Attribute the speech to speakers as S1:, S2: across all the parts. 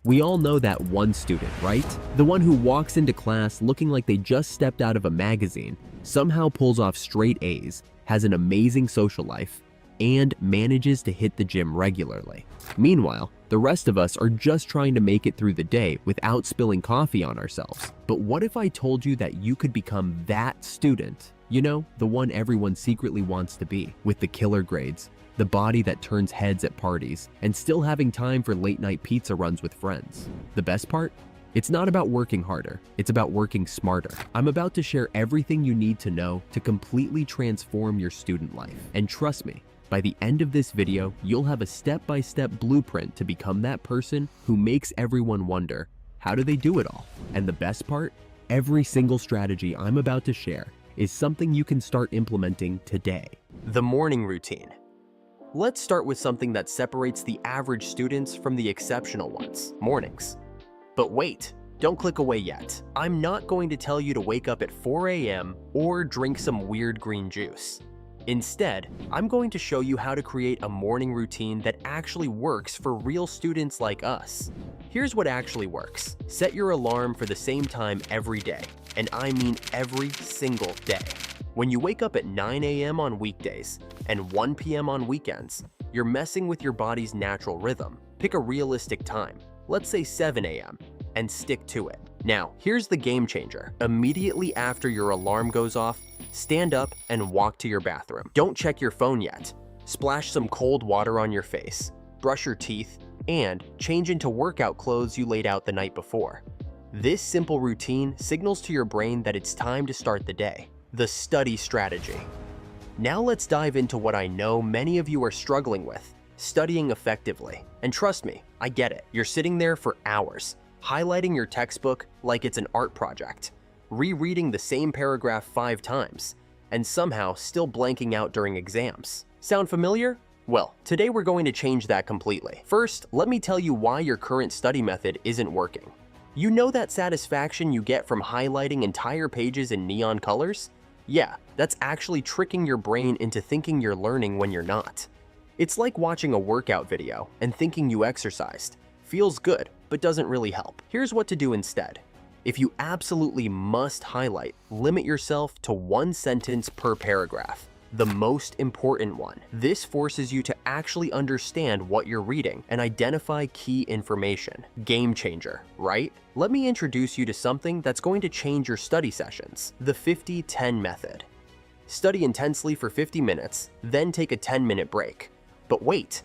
S1: We all know that one student, right? The one who walks into class looking like they just stepped out of a magazine, somehow pulls off straight A's, has an amazing social life, and manages to hit the gym regularly. Meanwhile, the rest of us are just trying to make it through the day without spilling coffee on ourselves. But what if I told you that you could become that student? You know, the one everyone secretly wants to be, with the killer grades, the body that turns heads at parties, and still having time for late-night pizza runs with friends. The best part? It's not about working harder, it's about working smarter. I'm about to share everything you need to know to completely transform your student life. And trust me, by the end of this video, you'll have a step-by-step blueprint to become that person who makes everyone wonder, how do they do it all? And the best part? Every single strategy I'm about to share is something you can start implementing today. The morning routine. Let's start with something that separates the average students from the exceptional ones, mornings. But wait, don't click away yet. I'm not going to tell you to wake up at 4 a.m. or drink some weird green juice. Instead, I'm going to show you how to create a morning routine that actually works for real students like us. Here's what actually works. Set your alarm for the same time every day, and I mean every single day. When you wake up at 9 a.m. on weekdays and 1 p.m. on weekends, you're messing with your body's natural rhythm. Pick a realistic time, let's say 7 a.m., and stick to it. Now, here's the game changer. Immediately after your alarm goes off, stand up and walk to your bathroom. Don't check your phone yet. Splash some cold water on your face, brush your teeth, and change into workout clothes you laid out the night before. This simple routine signals to your brain that it's time to start the day. The study strategy. Now let's dive into what I know many of you are struggling with, studying effectively. And trust me, I get it. You're sitting there for hours, highlighting your textbook like it's an art project, rereading the same paragraph 5 times, and somehow still blanking out during exams. Sound familiar? Well, today we're going to change that completely. First, let me tell you why your current study method isn't working. You know that satisfaction you get from highlighting entire pages in neon colors? Yeah, that's actually tricking your brain into thinking you're learning when you're not. It's like watching a workout video and thinking you exercised. Feels good, but doesn't really help. Here's what to do instead. If you absolutely must highlight, limit yourself to 1 sentence per paragraph. The most important one. This forces you to actually understand what you're reading and identify key information. Game changer, right? Let me introduce you to something that's going to change your study sessions. The 50-10 method. Study intensely for 50 minutes, then take a 10-minute break. But wait,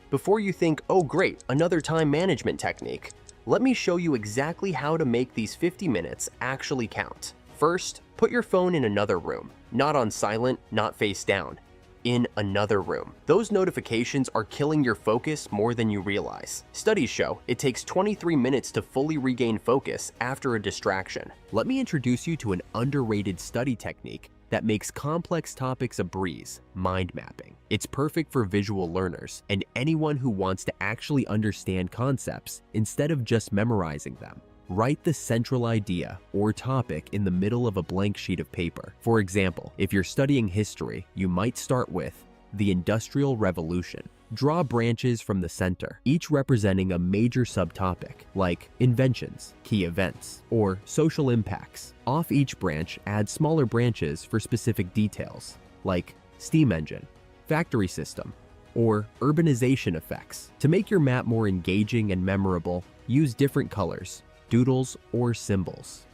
S1: before you think, oh great, another time management technique, let me show you exactly how to make these 50 minutes actually count. First, put your phone in another room. Not on silent, not face down. In another room. Those notifications are killing your focus more than you realize. Studies show it takes 23 minutes to fully regain focus after a distraction. Let me introduce you to an underrated study technique that makes complex topics a breeze: mind mapping. It's perfect for visual learners and anyone who wants to actually understand concepts instead of just memorizing them. Write the central idea or topic in the middle of a blank sheet of paper. For example, if you're studying history, you might start with the Industrial Revolution. Draw branches from the center, each representing a major subtopic, like inventions, key events, or social impacts. Off each branch, add smaller branches for specific details, like steam engine, factory system, or urbanization effects. To make your map more engaging and memorable, use different colors, doodles, or symbols.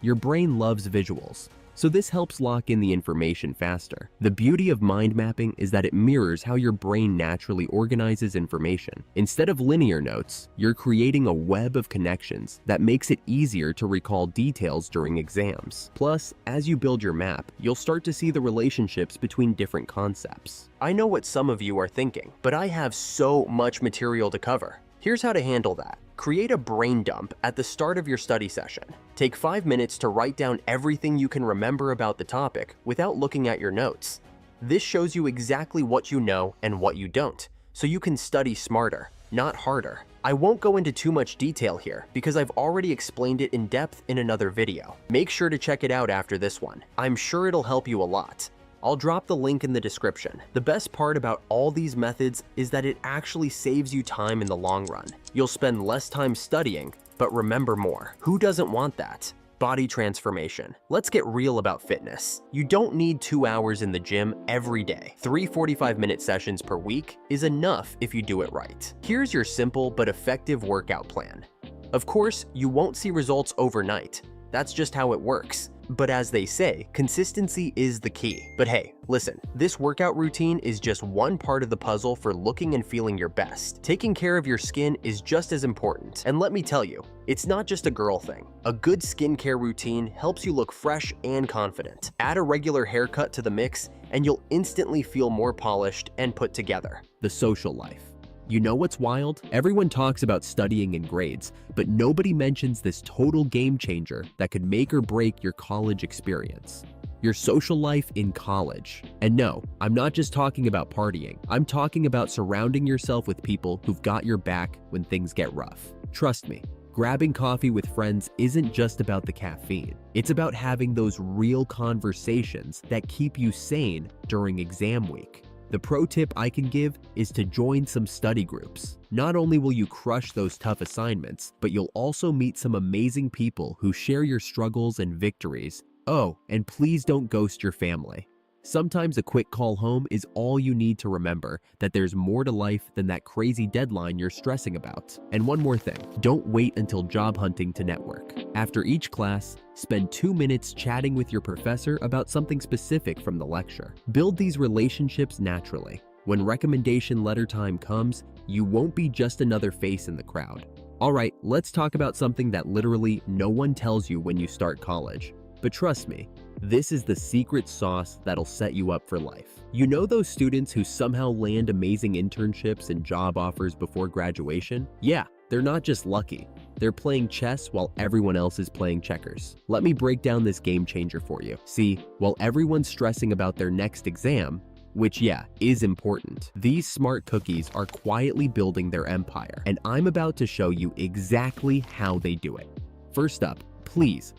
S1: Your brain loves visuals, so this helps lock in the information faster. The beauty of mind mapping is that it mirrors how your brain naturally organizes information. Instead of linear notes, you're creating a web of connections that makes it easier to recall details during exams. Plus, as you build your map, you'll start to see the relationships between different concepts. I know what some of you are thinking, but I have so much material to cover. Here's how to handle that. Create a brain dump at the start of your study session. Take 5 minutes to write down everything you can remember about the topic without looking at your notes. This shows you exactly what you know and what you don't, so you can study smarter, not harder. I won't go into too much detail here because I've already explained it in depth in another video. Make sure to check it out after this one. I'm sure it'll help you a lot. I'll drop the link in the description. The best part about all these methods is that it actually saves you time in the long run. You'll spend less time studying, but remember more. Who doesn't want that? Body transformation. Let's get real about fitness. You don't need 2 hours in the gym every day. 3 45-minute sessions per week is enough if you do it right. Here's your simple but effective workout plan. Of course, you won't see results overnight. That's just how it works. But as they say, consistency is the key. But hey, listen, this workout routine is just one part of the puzzle for looking and feeling your best. Taking care of your skin is just as important. And let me tell you, it's not just a girl thing. A good skincare routine helps you look fresh and confident. Add a regular haircut to the mix, and you'll instantly feel more polished and put together. The social life. You know what's wild? Everyone talks about studying and grades, but nobody mentions this total game changer that could make or break your college experience. Your social life in college. And no, I'm not just talking about partying. I'm talking about surrounding yourself with people who've got your back when things get rough. Trust me, grabbing coffee with friends isn't just about the caffeine. It's about having those real conversations that keep you sane during exam week. The pro tip I can give is to join some study groups. Not only will you crush those tough assignments, but you'll also meet some amazing people who share your struggles and victories. Oh, and please don't ghost your family. Sometimes a quick call home is all you need to remember that there's more to life than that crazy deadline you're stressing about. And one more thing, don't wait until job hunting to network. After each class, spend 2 minutes chatting with your professor about something specific from the lecture. Build these relationships naturally. When recommendation letter time comes, you won't be just another face in the crowd. All right, let's talk about something that literally no one tells you when you start college. But trust me, this is the secret sauce that'll set you up for life. You know those students who somehow land amazing internships and job offers before graduation? Yeah, they're not just lucky. They're playing chess while everyone else is playing checkers. Let me break down this game changer for you. See, while everyone's stressing about their next exam, which yeah, is important, these smart cookies are quietly building their empire, and I'm about to show you exactly how they do it. First up, please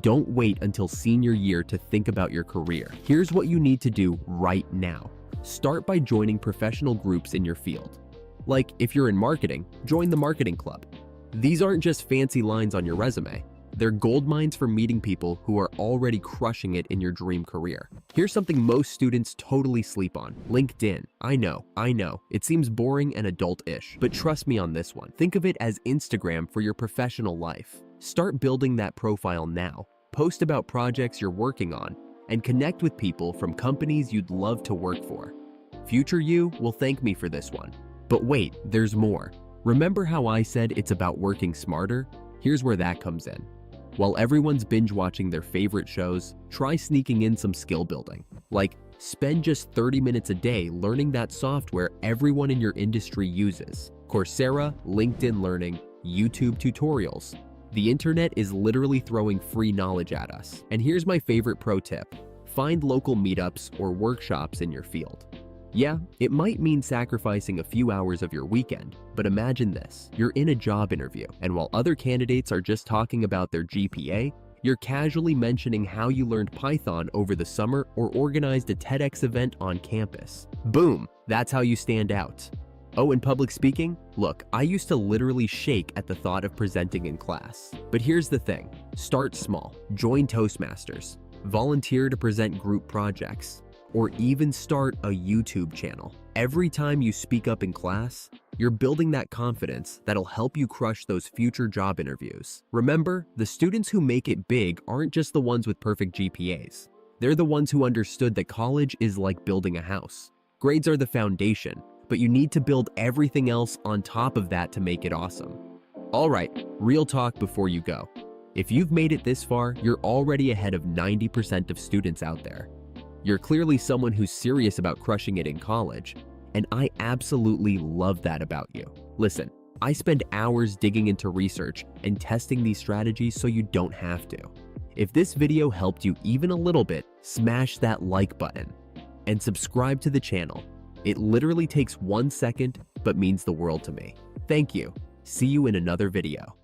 S1: don't wait until senior year to think about your career. Here's what you need to do right now. Start by joining professional groups in your field. Like if you're in marketing, join the marketing club. These aren't just fancy lines on your resume. They're gold mines for meeting people who are already crushing it in your dream career. Here's something most students totally sleep on: LinkedIn. I know, it seems boring and adult-ish, but trust me on this one. Think of it as Instagram for your professional life. Start building that profile now. Post about projects you're working on, and connect with people from companies you'd love to work for. Future you will thank me for this one. But wait, there's more. Remember how I said it's about working smarter? Here's where that comes in. While everyone's binge watching their favorite shows, try sneaking in some skill building. Like, spend just 30 minutes a day learning that software everyone in your industry uses. Coursera, LinkedIn Learning, YouTube tutorials. The internet is literally throwing free knowledge at us. And here's my favorite pro tip. Find local meetups or workshops in your field. Yeah, it might mean sacrificing a few hours of your weekend, but imagine this. You're in a job interview, and while other candidates are just talking about their GPA, you're casually mentioning how you learned Python over the summer or organized a TEDx event on campus. Boom, that's how you stand out. Oh, and public speaking? Look, I used to literally shake at the thought of presenting in class. But here's the thing, start small. Join Toastmasters, volunteer to present group projects, or even start a YouTube channel. Every time you speak up in class, you're building that confidence that'll help you crush those future job interviews. Remember, the students who make it big aren't just the ones with perfect GPAs. They're the ones who understood that college is like building a house. Grades are the foundation, but you need to build everything else on top of that to make it awesome. All right, real talk before you go. If you've made it this far, you're already ahead of 90% of students out there. You're clearly someone who's serious about crushing it in college, and I absolutely love that about you. Listen, I spend hours digging into research and testing these strategies so you don't have to. If this video helped you even a little bit, smash that like button and subscribe to the channel. It literally takes 1 second, but means the world to me. Thank you. See you in another video.